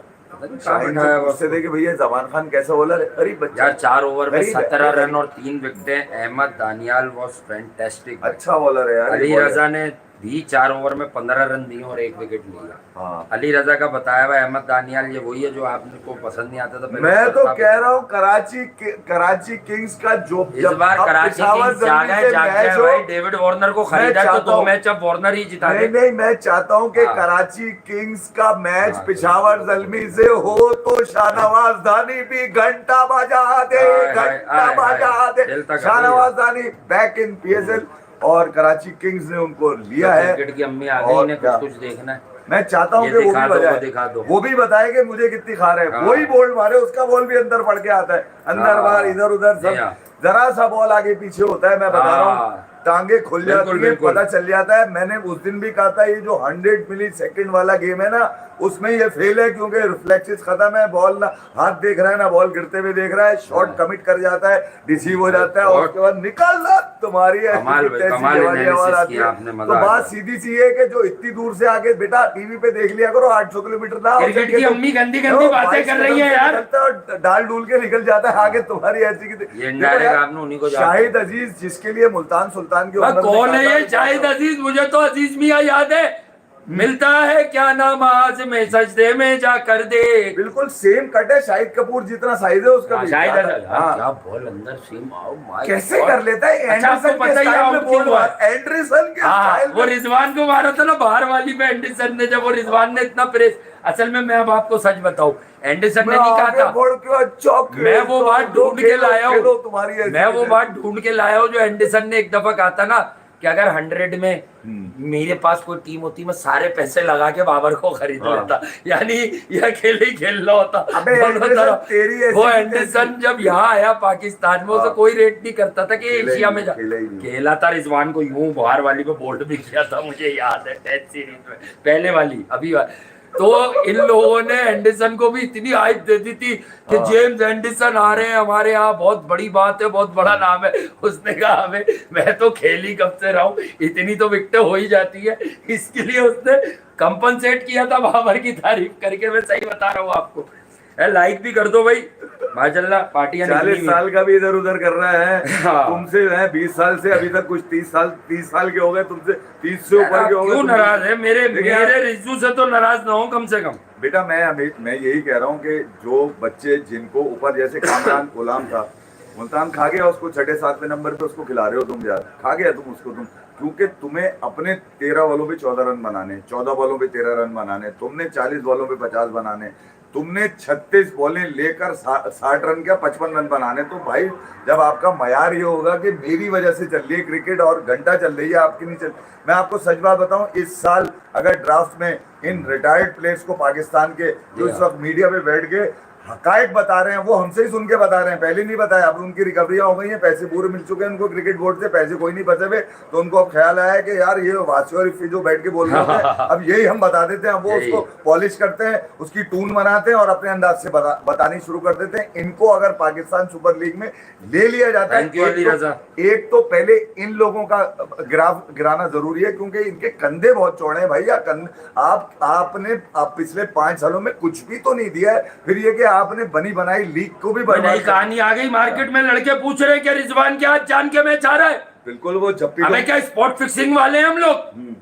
शाहीन बिठाया से पूछते थे कि भैया जमान खान कैसा बॉलर है, गरीब बच्चा यार 4 ओवर में गरीब है, 17 रन गरीब। और 3 विकेटें। अहमद दानियाल वाज फैंटास्टिक, अच्छा बॉलर है यार, अली रजा ने भी 4 ओवर में 15 रन दिए और 1 विकेट लिया। हाँ। अली रजा का बताया हुआ अहमद दानियाल ये वही है जो आपको पसंद नहीं आता था पहले। मैं तो कह रहा हूँ कराची किंग्स का जो इस बार अब कराची पेशावर किंग्स जागा है, जल्दी से जाग मैच गए हो, भाई। डेविड वार्नर को खरीदा तो चाहता 2 हूँ- मैच अब वार्नर ही जिता नहीं दे। नहीं, मैं चाहता हूँ कि हाँ। कराची किंग्स का मैच हाँ, पेशावर जल्मी से हो तो शाहनवाज दानी भी घंटा बजा दे, हाय, घंटा हाय, बजा हाय, दे। खेलता कर शाहनवाज दानी बैक इन पीएसएल और कराची किंग्स ने उनको लिया है। क्रिकेट की अम्मी आ गई, और इन्हें क्या? कुछ देखना है। मैं चाहता हूँ ये कि वो दिखा भी दो, बजाए, वो दिखा दो। वो भी बताए कि मुझे कितनी खार है। हाँ। वही बॉल मारे, उसका बॉल भी अंदर पड़ के आता है, अंदर हाँ। बाहर इधर उधर जी हाँ। सब। जरा सा बॉल आगे पीछे होता है, मैं बता रहा हूँ, हाँ। टांगे खुल बिल्कुल, जाती है, बिल्कुल। पता चल जाता है। मैंने उस दिन भी कहा था ये जो 100 मिली सेकेंड वाला गेम है ना, उसमें ये फेल है क्योंकि रिफ्लेक्सेस खत्म है। बॉल ना हाथ देख रहा है ना बॉल गिरते हुए देख रहा है, शॉट हाँ। कमिट कर जाता है, रिसीव हो जाता है और उसके बाद निकलना तुम्हारी ऐसी कमाल की भाई, तैसी कमाल जवानी analysis आवाज आती किया है। आपने, तो मजा आ बात गया। सीधी सी है कि जो इतनी दूर से आके बेटा टीवी पे देख लिया करो, 800 किलोमीटर ना क्रिकेट की अम्मी गंदी गंदी बातें कर रही है यार। डाल डूल के निकल जाता है आगे तुम्हारी ऐसी की। ये indirect आपने उन्हीं को शाहिद अजीज जिसके लिए मुल्तान सुल्तान के वह ओनर ने कौन कहा है था ये कि शाहिद अजीज? मुझे तो अजीज मियां याद है। मिलता है क्या नमाज में सजदे में जा कर दे। बिल्कुल सेम कट है, शाहिद कपूर जितना साइज है उसका भी। शाहिद अजीज, हाँ। क्या बॉल अंदर सीम आओ माय कैसे गॉड। कर लेता है अच्छा, आपको एंडरसन के पता ही स्टाइल में आउट बॉल क्यों हुआ? एंडरसन के हाँ, स्टाइल वो में। रिजवान को मारा था ना बाहर वाली पे एंडरसन ने, जब वो रिजवान ने इतना प्रेस। असल में मैं अब आपको सच बताऊं, एंडरसन ने नहीं कहा था। मैं वो बात ढूंढ के लाया हूँ, मैं वो बात ढूंढ के लाया हूँ जो एंडरसन ने एक दफा कहा था ना कि अगर 100 में मेरे पास कोई टीम होती मैं सारे पैसे लगा के बाबर को खरीद हाँ। लेता। यानी ये अकेले ही खेल रहा होता अबे दोनों एंडरसन तरफ। तेरी ऐसी वो की एंडरसन तैसी। जब यहाँ आया पाकिस्तान में, उसे हाँ। कोई रेट नहीं करता था कि खेला ही एशिया नहीं, में जा खेला ही नहीं। खेला था। रिजवान को यूं बाहर वाली पे बोल्ड भी किया था, मुझे याद है टेस्ट सीरीज में, पहले वाली अभी तो इन लोगों ने एंडरसन को भी इतनी हाइप दे दी थी कि हाँ। जेम्स एंडरसन आ रहे हैं हमारे यहाँ, बहुत बड़ी बात है, बहुत बड़ा नाम है। उसने कहा हमें, मैं तो खेल ही कब से रहा हूँ, इतनी तो विकेट हो ही जाती है। इसके लिए उसने कंपनसेट किया था बाबर की तारीफ करके। मैं सही बता रहा हूँ आपको। लाइक भी कर दो भाई, माशाल्लाह पार्टियां 40 साल का भी इधर उधर कर रहा है। हाँ। तुमसे है 20 साल से अभी तक कुछ 30 साल के हो गए, तुमसे 30 से ऊपर के हो गए। क्यों नाराज है? मेरे देखिए आप- रिज्जू से तो नाराज ना हो कम से कम। बेटा मैं यही कह रहा हूँ कि जो बच्चे जिनको ऊपर जैसे कामरान गुलाम था, मुल्तान खा गया उसको, 6-7वें नंबर पे उसको खिला रहे हो तुम यार, खा गया तुम उसको। तुम क्योंकि तुम्हें अपने 13 बॉलों पे 14 रन बनाने, 14 बॉलों पे 13 रन बनाने, तुमने 40 बॉलों पे 50 बनाने, तुमने 36 बॉलें लेकर 60 रन क्या 55 रन बनाने। तो भाई जब आपका मयार ये होगा कि मेरी वजह से चल रही है क्रिकेट और घंटा चल रही है आपकी नहीं चल। मैं आपको सच बात बताऊं, इस साल अगर ड्राफ्ट में इन रिटायर्ड प्लेयर्स को पाकिस्तान के जो इस वक्त मीडिया पे बैठ के हकायक बता रहे हैं, वो हमसे ही सुन के बता रहे हैं, पहले नहीं बताया। अब उनकी रिकवरियां हो गई हैं, पैसे पूरे मिल चुके हैं उनको क्रिकेट बोर्ड से, पैसे कोई नहीं बचे हुए। तो उनको अब ख्याल आया कि यार ये वासी और इफ्फी जो बैठ के बोल रहे हैं अब यही हम बता देते हैं। वो उसको पॉलिश करते हैं, उसकी टून बनाते हैं और अपने अंदाज से बतानी शुरू कर देते हैं। इनको अगर पाकिस्तान सुपर लीग में ले लिया जाता है, एक तो पहले इन लोगों का ग्राफ गिराना जरूरी है क्योंकि इनके कंधे बहुत चौड़े हैं भैया। आपने पिछले 5 सालों में कुछ भी तो नहीं दिया है, फिर ये कि आपने बनी बनाई लीग को भी नई कहानी आ गई मार्केट में। लड़के पूछ रहे कि रिजवान क्या आज जान के मैच आ रहा है? बिल्कुल, वो जब हमें क्या स्पॉट फिक्सिंग वाले हैं हम लोग,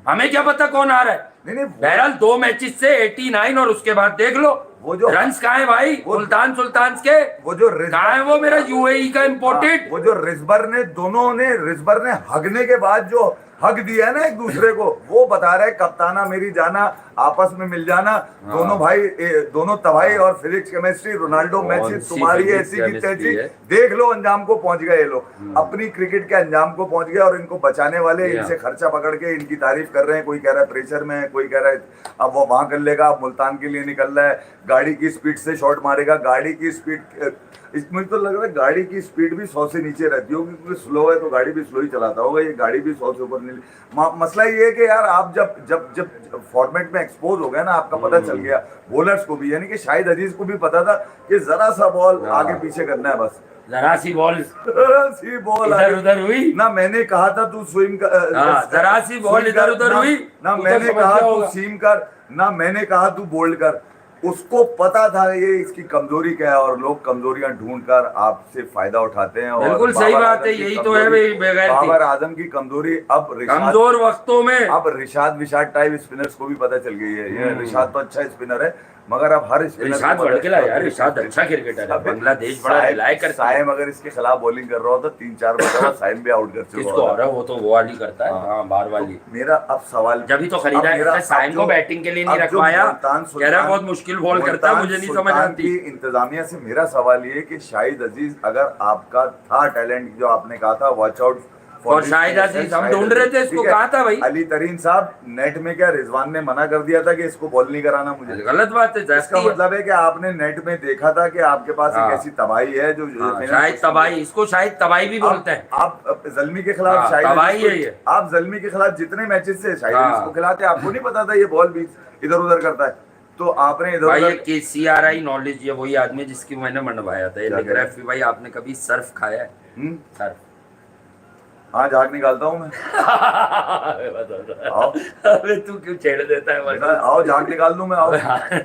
हमें क्या पता कौन आ रहा है। नहीं बहरहाल 2 मैचेस से 89 और उसके बाद देख लो वो जो रन्स कहाँ है भाई मुल्तान सुल्तान के, वो जो कहाँ है वो मेरा यूएई का इम्पोर्टेड। वो जो रिजबर ने हगने के बाद जो हक दिया है ना एक दूसरे को, वो बता रहे कप्ताना मेरी जाना, आपस में मिल जाना, दोनों भाई दोनों तबाही और फिजिक्स केमिस्ट्री, रोनाल्डो मैसी तुम्हारी ऐसी की तैसी। देख लो अंजाम को पहुंच गए ये लोग, अपनी क्रिकेट के अंजाम को पहुंच गए। और इनको बचाने वाले इनसे खर्चा पकड़ के इनकी तारीफ कर रहे हैं। कोई कह रहा है प्रेशर में, कोई कह रहा है अब वो वहां कर लेगा, अब मुल्तान के लिए निकल रहा है, गाड़ी की स्पीड से शॉट मारेगा। गाड़ी की स्पीड, इसमें तो लग रहा है गाड़ी की स्पीड भी 100 से नीचे रहती होगी क्योंकि स्लो है तो गाड़ी भी स्लो ही चलाता होगा, ये गाड़ी भी 100 से ऊपर नहीं। मसला ये है कि यार आप जब फॉर्मेट में एक्सपोज हो गया ना, आपका पता चल गया बॉलर्स को भी, यानी कि शाहिद अजीज को भी पता था कि जरा सा बॉल आगे पीछे करना है, बस जरा सी बॉल इधर उधर हुई ना। मैंने कहा था तू स्विम कर, जरा सी बॉल इधर उधर हुई ना। मैंने कहा तू सीम कर, ना मैंने कहा तू बोल्ड कर। उसको पता था ये इसकी कमजोरी क्या है, और लोग कमजोरियां ढूंढकर आपसे फायदा उठाते हैं। और बिल्कुल सही बाबर बात आजम है, की यही तो है कमजोरी- भाई बेगैरती। बाबर आजम की कमजोरी अब कमजोर वक्तों में अब रिशाद विशाद टाइप स्पिनर्स को भी पता चल गई है। ये रिशाद तो अच्छा स्पिनर है, मगर अब हर स्पिनर रिशाद भड़केला यार, रिशाद अच्छा क्रिकेटर है, बांग्लादेश बड़ा रिलाय करता है। साइम अगर इसके खिलाफ बॉलिंग कर रहा हो तो 3-4 मरतबा साइम भी आउट कर चुका किसको आ रहा है, वो तो वो वाली करता है, हाँ बार वाली। तो मेरा अब सवाल, जब ही तो खरीदा अब मेरा- है, साइम अब को जो- बैटिंग के लिए नहीं अब जो रखवाया, मुल्तान कह रहा है बहुत मुश्किल बॉल करता है, मुल्तान मुझे नहीं समझ सुल्तान आती। की इंतजामिया से मेरा सवाल ये कि शाहिद अजीज, अगर आपका था टैलेंट जो आपने कहा था वॉच आउट और शाहिद अजीज, हम ढूंढ रहे थे इसको, कहा था भाई। अली तरीन साहब नेट में क्या रिजवान ने मना कर दिया था कि इसको बॉल नहीं कराना मुझे। गलत बात है, इसका जाती है। मतलब है कि आपने नेट में देखा था कि आपके पास हाँ। एक ऐसी तबाही है जो हाँ, शाहिद तबाही, इसको शाहिद तबाही भी बोलते हैं। आप जल्मी के खिलाफ हाँ, शाहिद तबाही अजीज को- है ये। आप जल्मी के खिलाफ जितने मैचेस से शाहिद हाँ। अजीज को खिलाते, आपको नहीं पता था ये बॉल भी इधर उधर करता है, तो आपने इधर भाई ये उधर KCRI नॉलेज, ये वही आदमी है जिसकी मैंने मनवाया था, ये क्या लिख रहा है कि भाई आपने कभी सर्फ खाया है? सर्फ हाँ झाग निकालता हूँ मैं। आओ अबे तू क्यों छेड़ देता है बेटा, आओ झाग निकाल दूं मैं, आओ।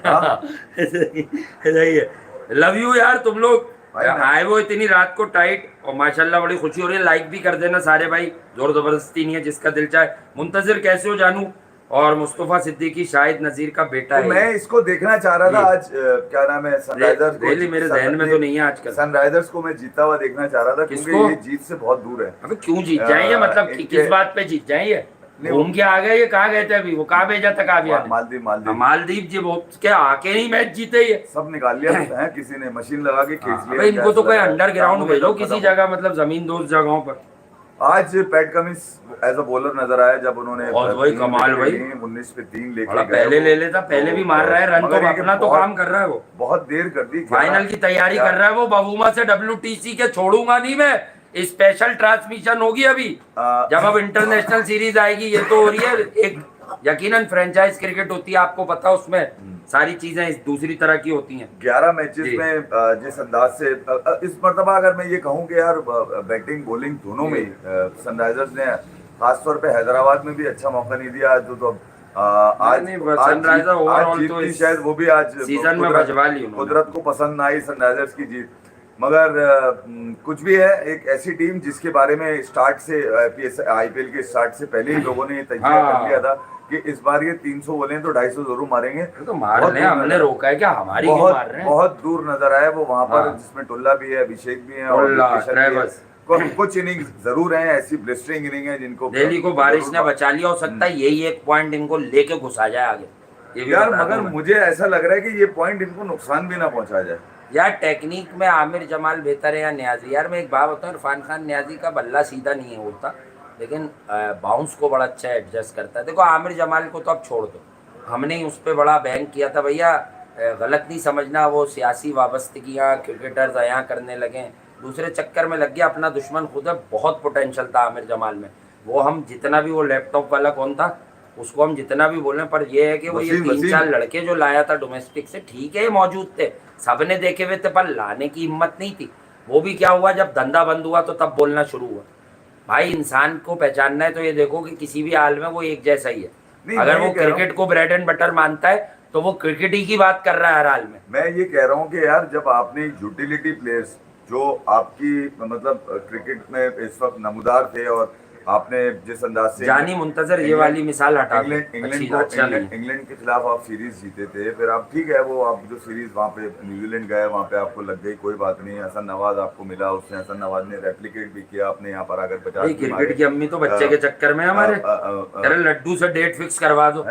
हाँ। सही है, लव यू यार तुम लोग भाई मैं- आए वो इतनी रात को टाइट, और माशाल्लाह बड़ी खुशी हो रही है। लाइक भी कर देना सारे भाई, जोर जबरदस्ती नहीं है, जिसका दिल चाहे। मुंतजिर कैसे हो जानू, और मुस्तफा सिद्दीकी शाहिद नजीर का बेटा तो है। मैं इसको देखना चाह रहा था जी। आज, क्या नाम है, सनराइजर्स को- रियली मेरे जहन में तो नहीं है आजकल। सनराइजर्स को मैं जीता हुआ देखना चाह रहा था, क्योंकि किसको? ये जीत से बहुत दूर है। अबे क्यों जीत जाए ये, मतलब इनके- किस बात पे जीत जाए ये? नहीं, घूम के आ गए, ये कहाँ गए थे अभी, वो कहाँ भेजा था काव्या ने? मालदीव मालदीव मालदीव जी, वो क्या आके नहीं मैच जीते ये? सब निकाल लिया है, किसी ने मशीन लगा के खींच लिया। अबे इनको तो कोई क्या- अंडरग्राउंड कानों में भेजो दम किसी खत्म हो। जगह, मतलब जमीन दोस्त जगहों पर। आज Pat Cummins as a bowler नजर आया जब उन्होंने बहुत वही कमाल भाई। 19 पे 3 लेके बड़ा गए पहले वो। ले लेता, पहले भी मार रहा है रन, तो मगर ये अपना तो बहुत- काम कर रहा है वो। बहुत देर कर दी। फाइनल की तैयारी कर रहा है वो, बबूमा से WTC के छोड़ूंगा नहीं मैं, स्पेशल ट्रांसमिशन होगी अभी जब अब इंटरनेशनल सीरीज आएगी। ये तो हो रही है एक, यकीनन फ्रेंचाइज क्रिकेट होती है, आपको पता है, उसमें सारी चीजें इस दूसरी तरह की होती हैं। 11 मैचेस जी। में जिस अंदाज से इस मर्तबा अगर मैं ये कहूँ कि यार बैटिंग बॉलिंग दोनों में ही सनराइजर्स ने खासतौर पे हैदराबाद में भी अच्छा मौका नहीं दिया। तो आज नहीं, आज सनराइजर जीत- आज overall जीत तो थी, इस शायद वो भी आज सीजन में भजवा ली उन्होंने। कुदरत को पसंद ना आई सनराइजर्स की जीत। मगर कुछ भी है, एक ऐसी टीम जिसके बारे में स्टार्ट से IPL के स्टार्ट से पहले ही लोगों ने तजिया कर लिया था कि इस बार ये 300 बोले तो 250 जरूर मारेंगे। तो मार बहुत ले, दूर हमने नजर- रोका है क्या, हमारी क्यों बहुत मार रहे हैं? बहुत दूर नजर आया वो वहां पर, हाँ। जिसमें टुल्ला भी है, अभिषेक भी है और टुल्ला, किशन भी है। ट्रेवस। कुछ इनिंग्स जरूर हैं ऐसी ब्लिस्टरिंग इनिंग है जिनको दिल्ली को बारिश ने बचा लिया, हो सकता है यही एक पॉइंट इनको लेके घुसा जाए आगे। ये भी यार बता मगर दूं मैं। मुझे ऐसा लग रहा है कि ये पॉइंट इनको नुकसान भी ना पहुंचा जाए। यार टेक्निक में आमिर जमाल बेहतर है या न्याजी? यार मैं एक बात बताऊं, इरफान खान न्याजी का बल्ला सीधा नहीं है होता, लेकिन बाउंस को बड़ा अच्छा एडजस्ट करता है। देखो आमिर जमाल को तो अब छोड़ दो, हमने ही उस पर बड़ा बैंक किया था भैया, गलत नहीं समझना, वो सियासी वाबस्तगियाँ क्रिकेटर्स यहाँ करने लगे, दूसरे चक्कर में लग गया, अपना दुश्मन खुद है। बहुत पोटेंशियल था आमिर जमाल में, वो हम जितना भी, वो लैपटॉप वाला कौन था, उसको हम जितना भी बोलें, पर ये है कि वो ये वसीम। 3-4 लड़के जो लाया था डोमेस्टिक से, ठीक है ये मौजूद थे, सबने देखे हुए थे, पर लाने की हिम्मत नहीं थी। वो भी क्या हुआ, जब धंधा बंद हुआ तो तब बोलना शुरू हुआ। भाई इंसान को पहचानना है तो ये देखो कि किसी भी हाल में वो एक जैसा ही है। नहीं, अगर मैं वो ये कह रहा हूं- क्रिकेट को ब्रेड एंड बटर मानता है तो वो क्रिकेट ही की बात कर रहा है हर हाल में। मैं ये कह रहा हूँ कि यार जब आपने यूटिलिटी प्लेयर्स जो आपकी मतलब क्रिकेट में इस वक्त नमूदार थे, और आपने जिस अंदाज से जानी मुंतजर ये वाली मिसाल हटा दो, इंग्लैंड के खिलाफ आप सीरीज जीते थे, फिर आप ठीक है वो आप जो सीरीज वहाँ पे न्यूजीलैंड गए, वहाँ पे आपको लग गई, कोई बात नहीं, हसन नवाज आपको मिला, उसने हसन नवाज ने रेप्लिकेट भी किया, आपने यहाँ पर आकर 50 क्रिकेट की अम्मी तो बच्चे के चक्कर में हमारे, अरे लड्डू से डेट फिक्स करवा दो।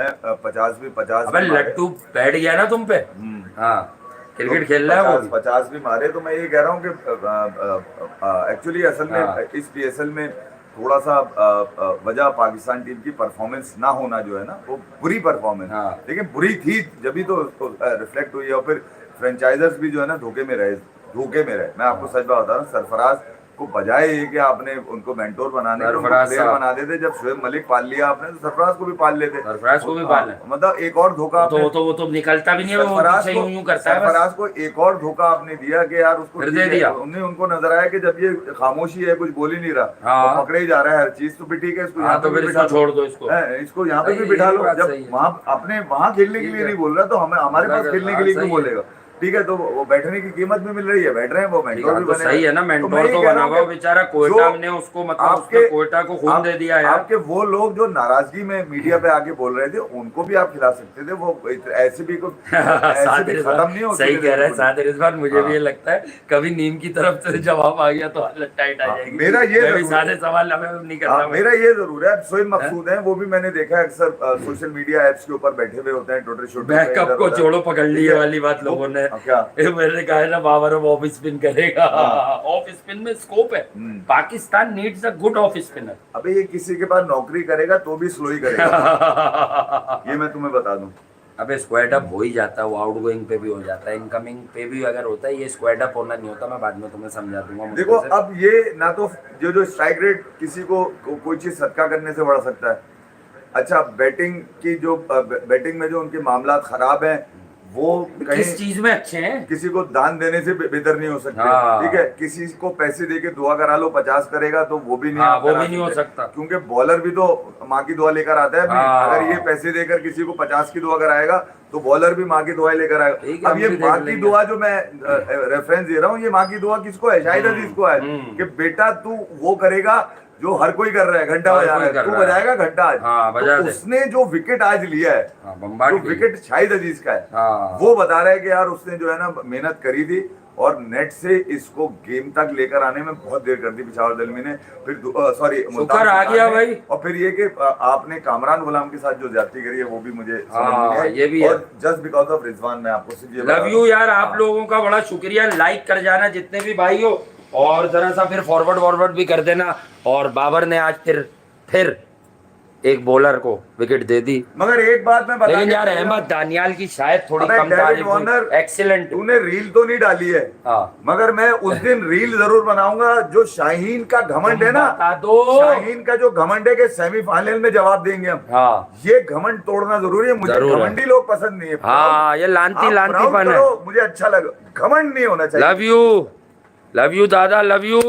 50 अबे लड्डू बैठ गया ना तुम पे, हाँ क्रिकेट खेल रहा है वो भी। 50 भी मारे। तो मैं ये कह रहा हूँ कि एक्चुअली असल में इस PSL में थोड़ा सा वजह पाकिस्तान टीम की परफॉर्मेंस ना होना जो है ना, वो बुरी परफॉर्मेंस, लेकिन बुरी थी जब भी तो रिफ्लेक्ट हुई, और फिर फ्रेंचाइजर्स भी जो है ना धोखे में रहे। मैं आपको सच बात बता रहा हूँ, सरफराज को बजाय ये कि आपने उनको मेंटोर बनाने के, उनको सरफराज प्लेयर साहब। बना देते। जब शोएब मलिक पाल लिया आपने तो सरफराज को भी पाल लेते। सरफराज को भी पालना। मतलब एक और धोखा तो आपने वो तो निकलता भी नहीं है, वो सरफराज पीछे को यूं करता है बस। सरफराज को एक और धोखा आपने दिया कि यार उसको फिर ठीक दे है, दिया। उनको नजर आया कि जब ये खामोशी है, कुछ बोल ही नहीं रहा, हाँ। और पकड़े ही जा रहा है हर चीज, तो भी ठीक है, इसको हाँ, यहाँ तो पे भी फिर बिठा इसको लो। छोड़ दो इसको। इसको यहाँ पे सही भी है, बिठा ये लो। बात जब सही है। वहाँ अपने वहाँ खेलने के लिए नहीं बोल रहा, तो हमारे पास खेलने के लिए क्यों बोलेगा? ठीक है, तो वो बैठने की कीमत भी मिल रही है, बैठ रहे हैं, वो मेंटोर भी तो बने। सही है ना, मेंटोर मैं ये तो कह रहा बना हूँ हुआ कि बेचारा, कोयटा ने उसको मतलब उसने कोयटा को खून दे दिया यार। आपके वो लोग जो नाराजगी में मीडिया पे आके बोल रहे थे, उनको भी आप खिला सकते थे। वो ऐसे भी ऐसे भी खत्म नहीं होती। सही कह रहे हैं सादिर रिजवान, मुझे भी ये लगता है कभी नीम की तरफ से जवाब आ गया तो हालत टाइट आ जाएगी। मेरा ये मैं भी जरूर सादे सवाल हमें नहीं करता। मेरा ये जरूर है। शोएब मकसूद है, वो भी मैंने देखा है अक्सर सोशल मीडिया एप्स के ऊपर बैठे हुए होते हैं, ट्विटर शूट। बैकअप को छोड़ो, पकड़ लिए वाली बात लोगों ने। क्या मैंने कहा है ना, बाबर ऑफ स्पिन करेगा। ऑफ स्पिन में स्कोप है। Pakistan needs a good off spinner. अबे ये किसी के पास नौकरी करेगा तो भी स्लो ही करेगा। ये मैं तुम्हें बता दूं। अबे स्क्वाड अप हो ही जाता है, वो आउटगोइंग पे भी हो जाता है, इनकमिंग पे भी अगर होता है। ये स्क्वाड अप होना नहीं होता, मैं बाद में तुम्हें समझा दूंगा। देखो अब ये ना तो जो स्ट्राइक रेट किसी को कोई चीज सदका करने से बढ़ सकता है। अच्छा, बैटिंग की जो बैटिंग में जो उनके मामला खराब हैं, वो किस चीज में अच्छे हैं? किसी को दान देने से बेहतर नहीं हो सकते। हाँ। ठीक है, किसी को पैसे देके दुआ करा लो, 50 करेगा तो वो भी नहीं, हाँ, आप वो करा भी नहीं हो सकते। सकता। क्योंकि बॉलर भी तो माँ की दुआ लेकर आता है। हाँ। अगर ये पैसे देकर किसी को 50 की दुआ कराएगा तो बॉलर भी माँ की दुआ लेकर ठीक आएगा। है, अब ये हम भी माँ देख की लेंगे। दुआ जो मैं रेफरेंस दे रहा हूँ, ये माँ की दुआ किसको है? शाहिद अजीज को है कि बेटा तू वो करेगा जो हर कोई कर रहा है, घंटा बजा रहा है, तू बजाएगा घंटा आज। हाँ, बजा तो दे। उसने जो विकेट आज लिया है, हाँ, बम्बार्ड जो विकेट शाहिद अजीज का है, हाँ। वो बता रहा है कि यार उसने जो है ना मेहनत करी थी, और नेट से इसको गेम तक लेकर आने में बहुत देर कर दी पिशावर दलमी ने। फिर सॉरी, शुक्र आ गया भाई। और फिर ये कि आपने कामरान गुलाम के साथ जो ज्यादती करी है, वो भी मुझे समझ हाँ, नहीं आई। ये भी है। और जस्ट बिकॉज ऑफ रिजवान, मैं आपको सिर्फ ये लव यू यार, आप लोगों का बड़ा शुक्रिया। लाइक कर जाना जितने भी भाई हो, और जरा सा फिर फॉरवर्ड भी कर देना। और बाबर ने आज फिर एक बॉलर को विकेट दे दी। मगर एक बात मैं बता, लेकिन यार अहमद दानियाल की शायद थोड़ी अबे कम डेविड तारीफ हुई। Warner, excellent. तूने रील तो नहीं डाली है, हाँ। मगर मैं उस दिन रील जरूर बनाऊंगा। जो शाहीन का घमंड है ना, बता दो। शाहीन का जो घमंड है कि सेमीफाइनल में जवाब देंगे हम, हाँ, ये घमंड तोड़ना जरूरी है। मुझे जरूर है। घमंडी लोग पसंद नहीं है। हाँ, ये लांती पन है। मुझे अच्छा लगा, घमंड नहीं होना चाहिए। लव यू दादा, लव यू।